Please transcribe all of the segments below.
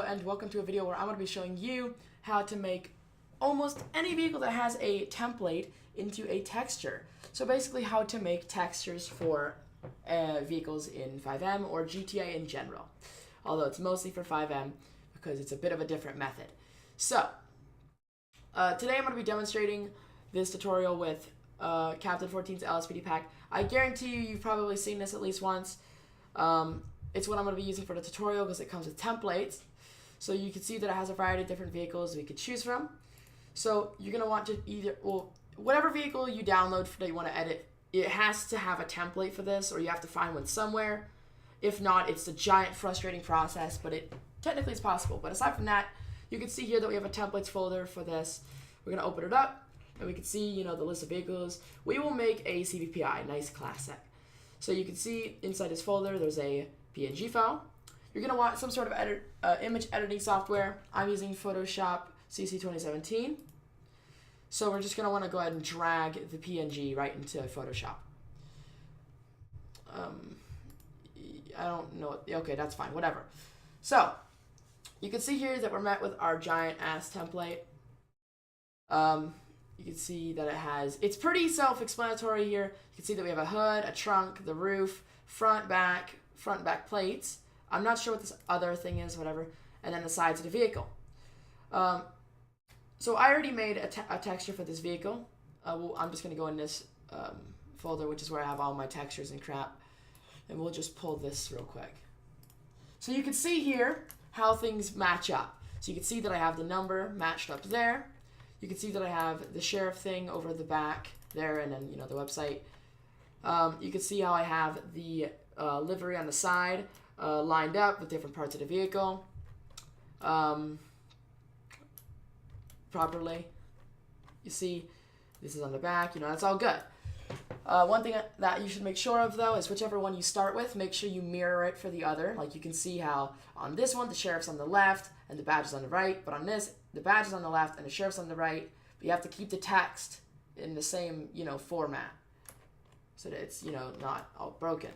and welcome to a video where I'm going to be showing you how to make almost any vehicle that has a template into a texture. So basically how to make textures for vehicles in FiveM or GTA in general. Although it's mostly for FiveM because it's a bit of a different method. So today I'm going to be demonstrating this tutorial with Captain 14's LSPD pack. I guarantee you've probably seen this at least once. It's what I'm going to be using for the tutorial because it comes with templates. So you can see that it has a variety of different vehicles we could choose from. So you're going to want to whatever vehicle you download that you want to edit, it has to have a template for this, or you have to find one somewhere. If not, it's a giant frustrating process, but it technically is possible. But aside from that, you can see here that we have a templates folder for this. We're going to open it up, and we can see, the list of vehicles. We will make a CVPI, nice classic. So you can see inside this folder, there's a PNG file. You're going to want some sort of image editing software. I'm using Photoshop CC 2017. So we're just going to want to go ahead and drag the PNG right into Photoshop. I don't know. Okay, that's fine. Whatever. So you can see here that we're met with our giant ass template. You can see that it's pretty self-explanatory here. You can see that we have a hood, a trunk, the roof, front, back plates. I'm not sure what this other thing is, whatever. And then the sides of the vehicle. So I already made a texture for this vehicle. I'm just going to go in this folder, which is where I have all my textures and crap. And we'll just pull this real quick. So you can see here how things match up. So you can see that I have the number matched up there. You can see that I have the sheriff thing over the back there, and then the website. You can see how I have the livery on the side lined up with different parts of the vehicle properly. You see this is on the back, that's all good. One thing that you should make sure of, though, is whichever one you start with, make sure you mirror it for the other. Like you can see how on this one, the sheriff's on the left and the badge is on the right, but on this, the badge is on the left and the sheriff's on the right, but you have to keep the text in the same, format so that it's, not all broken.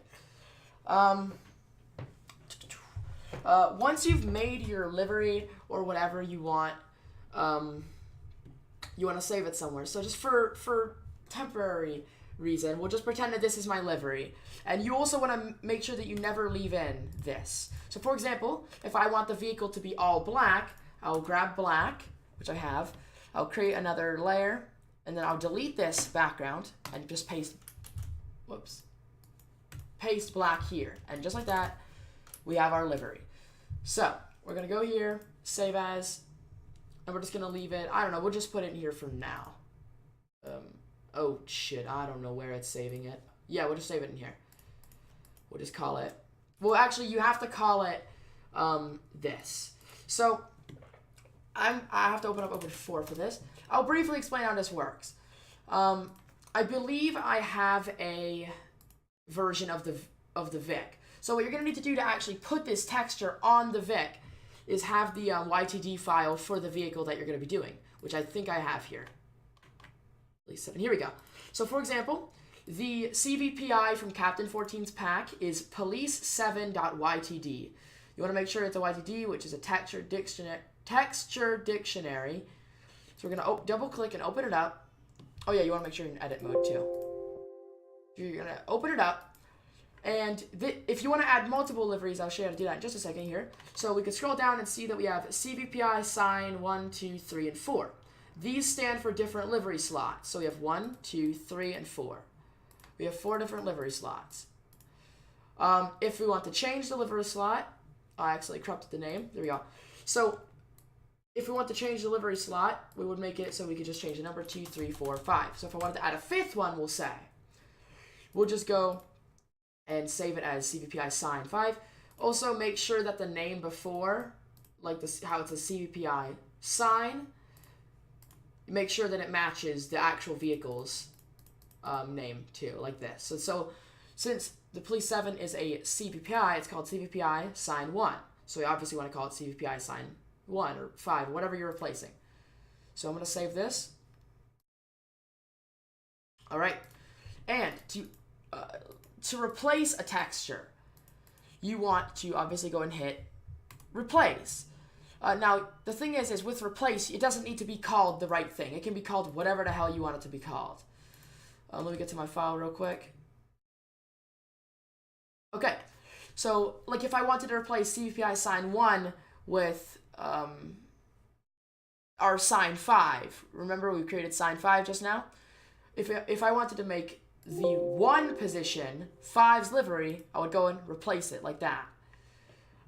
Once you've made your livery or whatever you want to save it somewhere. So just for temporary reason, we'll just pretend that this is my livery. And you also want to make sure that you never leave in this. So for example, if I want the vehicle to be all black, I'll grab black, which I have. I'll create another layer, and then I'll delete this background and just paste black here. And just like that, we have our livery. So we're going to go here, save as, and we're just going to leave it. I don't know. We'll just put it in here for now. Oh, shit. I don't know where it's saving it. Yeah, we'll just save it in here. We'll just call it. Well, actually, you have to call it this. So I have to open up OpenIV for this. I'll briefly explain how this works. I believe I have a version of the Vic. So what you're going to need to do to actually put this texture on the Vic is have the YTD file for the vehicle that you're going to be doing, which I think I have here. At least 7. Here we go. So for example, the CVPI from Captain 14's pack is police7.ytd. You want to make sure it's a YTD, which is a texture dictionary. So we're going to double click and open it up. Oh yeah, you want to make sure you're in edit mode too. You're going to open it up. And if you want to add multiple liveries, I'll show you how to do that in just a second here. So we can scroll down and see that we have CVPI sign 1, 2, 3, and 4. These stand for different livery slots. So we have 1, 2, 3, and 4. We have 4 different livery slots. If we want to change the livery slot, I actually corrupted the name. There we go. So if we want to change the livery slot, we would make it so we could just change the number 2, 3, 4, 5. So if I wanted to add a 5th one, we'll just go and save it as CVPI sign 5. Also, make sure that the name before, like this, how it's a CVPI sign, make sure that it matches the actual vehicle's name too, like this. So since the Police 7 is a CVPI, it's called CVPI sign 1. So we obviously want to call it CVPI sign 1 or 5, whatever you're replacing. So I'm going to save this. All right. And to replace a texture, you want to obviously go and hit replace. Now, the thing is with replace, it doesn't need to be called the right thing. It can be called whatever the hell you want it to be called. Let me get to my file real quick. Okay, so like if I wanted to replace CVPI sign 1 with our sign 5, remember we created sign 5 just now? If I wanted to make the 1 position 5's livery, I would go and replace it like that.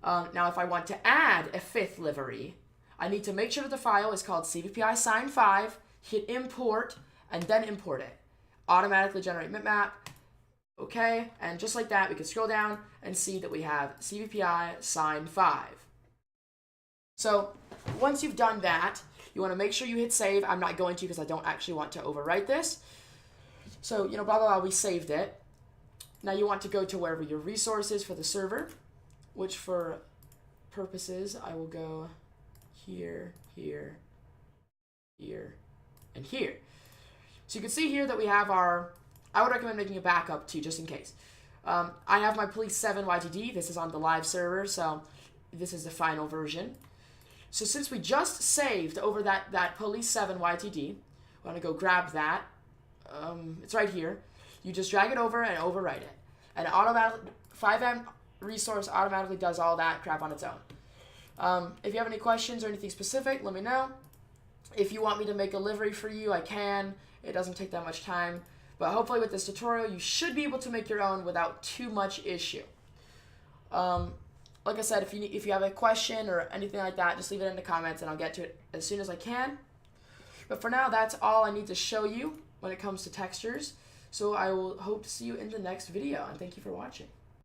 Now, if I want to add a 5th livery, I need to make sure that the file is called CVPI sign 5, hit import, and then import it. Automatically generate bitmap. Okay, and just like that, we can scroll down and see that we have CVPI sign 5. So once you've done that, you want to make sure you hit save. I'm not going to because I don't actually want to overwrite this. So, blah, blah, blah, we saved it. Now you want to go to wherever your resource is for the server, which for purposes, I will go here, here, here, and here. So you can see here that we have our, I would recommend making a backup too, just in case. I have my Police 7 YTD. This is on the live server, so this is the final version. So since we just saved over that Police 7 YTD, I want to go grab that. It's right here. You just drag it over and overwrite it. And FiveM resource automatically does all that crap on its own. If you have any questions or anything specific, let me know. If you want me to make a livery for you, I can. It doesn't take that much time. But hopefully with this tutorial, you should be able to make your own without too much issue. Like I said, if you have a question or anything like that, just leave it in the comments and I'll get to it as soon as I can. But for now, that's all I need to show you when it comes to textures. So I will hope to see you in the next video, and thank you for watching.